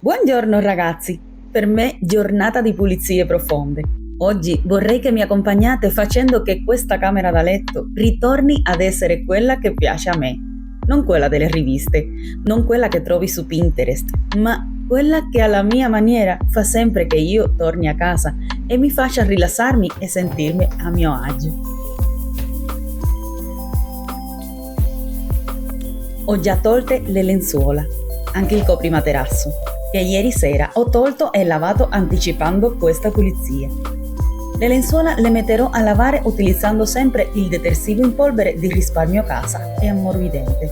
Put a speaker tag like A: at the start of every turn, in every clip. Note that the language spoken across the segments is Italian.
A: Buongiorno ragazzi, per me giornata di pulizie profonde. Oggi vorrei che mi accompagnate facendo che questa camera da letto ritorni ad essere quella che piace a me. Non quella delle riviste, non quella che trovi su Pinterest, ma quella che alla mia maniera fa sempre che io torni a casa e mi faccia rilassarmi e sentirmi a mio agio. Ho già tolte le lenzuola, anche il coprimaterasso, che ieri sera ho tolto e lavato anticipando questa pulizia. Le lenzuola le metterò a lavare utilizzando sempre il detersivo in polvere di Risparmio Casa e ammorbidente.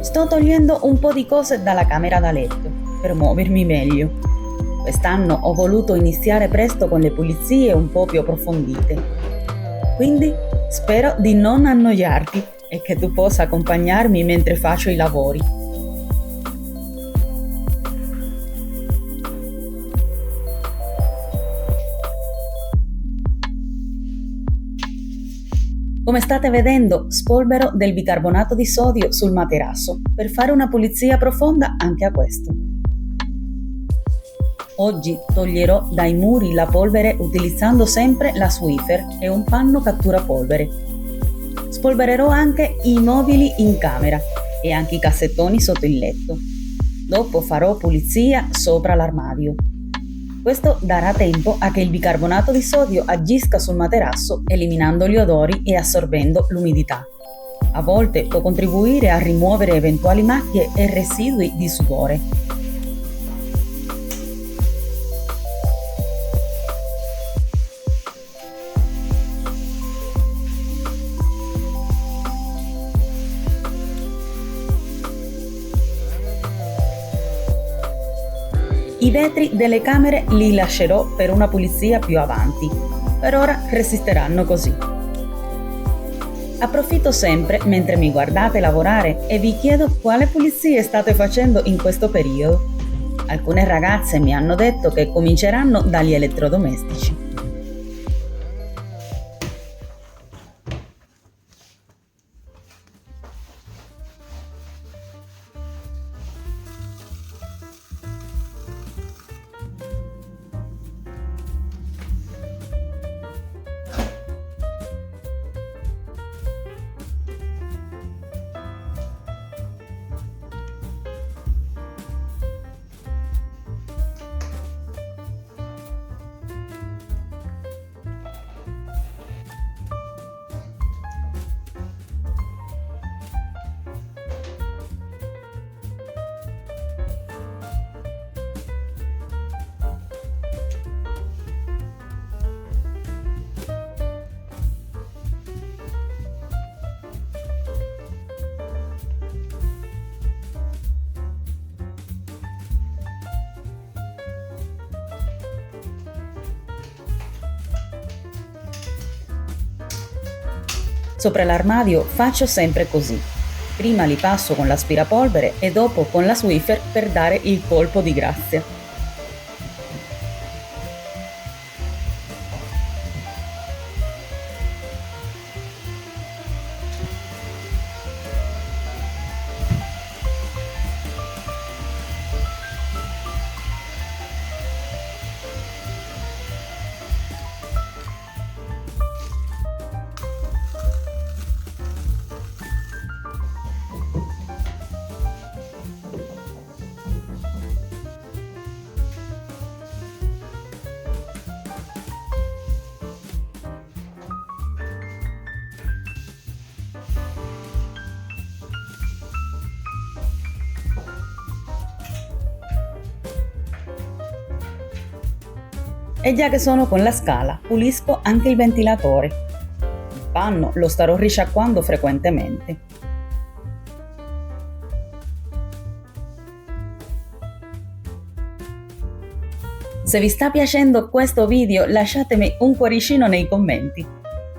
A: Sto togliendo un po' di cose dalla camera da letto per muovermi meglio. Quest'anno ho voluto iniziare presto con le pulizie un po' più approfondite. Quindi spero di non annoiarti e che tu possa accompagnarmi mentre faccio i lavori. Come state vedendo, spolvero del bicarbonato di sodio sul materasso per fare una pulizia profonda anche a questo. Oggi toglierò dai muri la polvere utilizzando sempre la Swiffer e un panno cattura polvere. Spolvererò anche i mobili in camera e anche i cassettoni sotto il letto. Dopo farò pulizia sopra l'armadio. Questo darà tempo a che il bicarbonato di sodio agisca sul materasso eliminando gli odori e assorbendo l'umidità. A volte può contribuire a rimuovere eventuali macchie e residui di sudore. I vetri delle camere li lascerò per una pulizia più avanti. Per ora resisteranno così. Approfitto sempre mentre mi guardate lavorare e vi chiedo quale pulizie state facendo in questo periodo. Alcune ragazze mi hanno detto che cominceranno dagli elettrodomestici. Sopra l'armadio faccio sempre così. Prima li passo con l'aspirapolvere e dopo con la Swiffer per dare il colpo di grazia. E già che sono con la scala, pulisco anche il ventilatore. Il panno lo starò risciacquando frequentemente. Se vi sta piacendo questo video, lasciatemi un cuoricino nei commenti.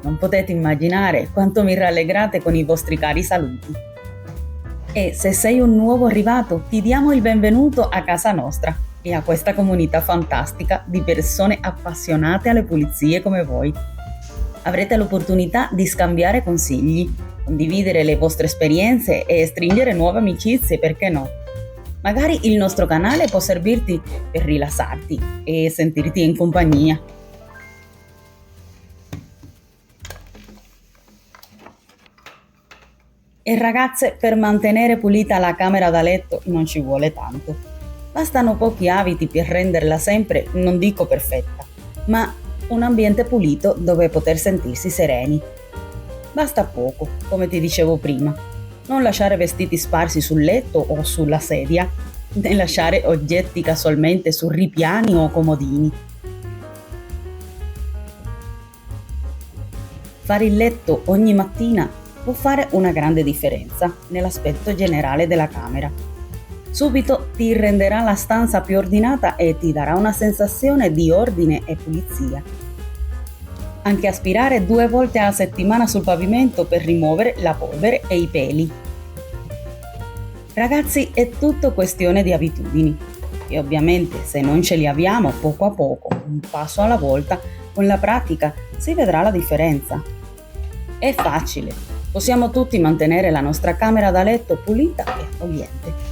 A: Non potete immaginare quanto mi rallegrate con i vostri cari saluti. E se sei un nuovo arrivato, ti diamo il benvenuto a casa nostra. e a questa comunità fantastica di persone appassionate alle pulizie come voi. Avrete l'opportunità di scambiare consigli, condividere le vostre esperienze e stringere nuove amicizie, perché no? Magari il nostro canale può servirti per rilassarti e sentirti in compagnia. E ragazze, per mantenere pulita la camera da letto non ci vuole tanto. Bastano pochi abiti per renderla sempre, non dico perfetta, ma un ambiente pulito dove poter sentirsi sereni. Basta poco, come ti dicevo prima. Non lasciare vestiti sparsi sul letto o sulla sedia, né lasciare oggetti casualmente su ripiani o comodini. Fare il letto ogni mattina può fare una grande differenza nell'aspetto generale della camera. Subito ti renderà la stanza più ordinata e ti darà una sensazione di ordine e pulizia. Anche aspirare 2 volte alla settimana sul pavimento per rimuovere la polvere e i peli. Ragazzi, è tutto questione di abitudini e ovviamente se non ce li abbiamo poco a poco, un passo alla volta, con la pratica si vedrà la differenza. È facile, possiamo tutti mantenere la nostra camera da letto pulita e accogliente.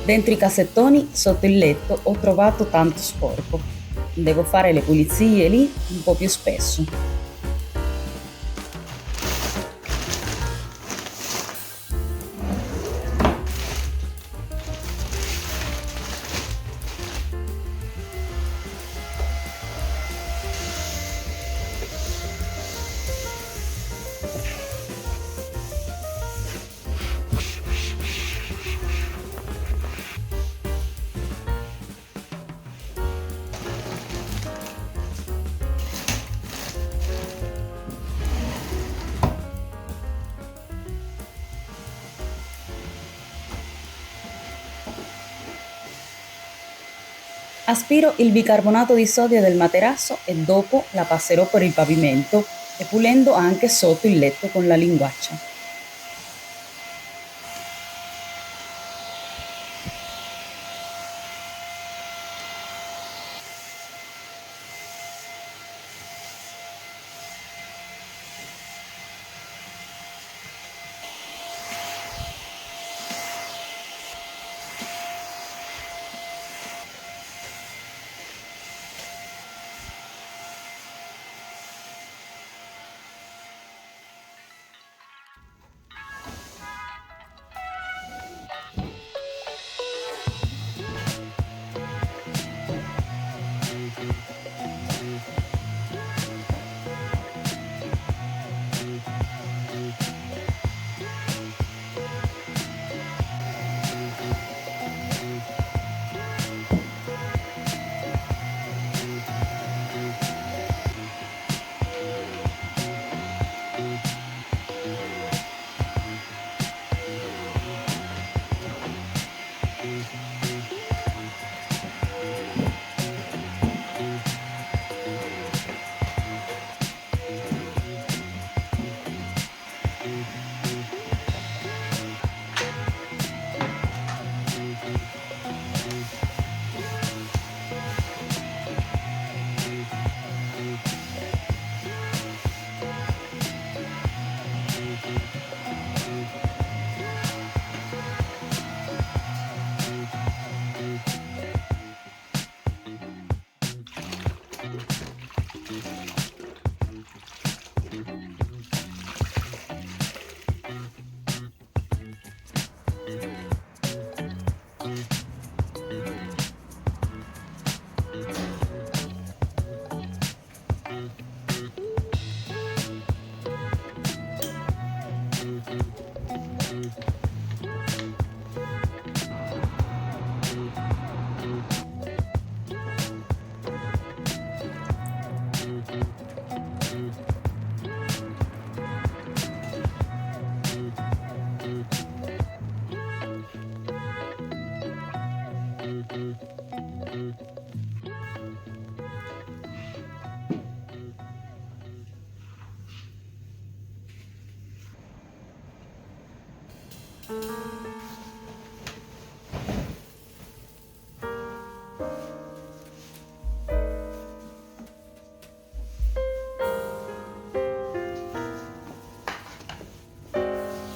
A: Dentro i cassettoni, sotto il letto, ho trovato tanto sporco. Devo fare le pulizie lì un po' più spesso. Aspiro il bicarbonato di sodio del materasso e dopo la passerò per il pavimento e pulendo anche sotto il letto con la linguaccia.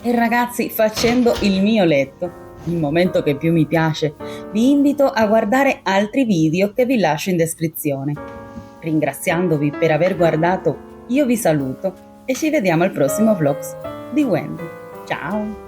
A: E ragazzi, facendo il mio letto, il momento che più mi piace, vi invito a guardare altri video che vi lascio in descrizione. Ringraziandovi per aver guardato, io vi saluto e ci vediamo al prossimo vlog di Wendy. Ciao!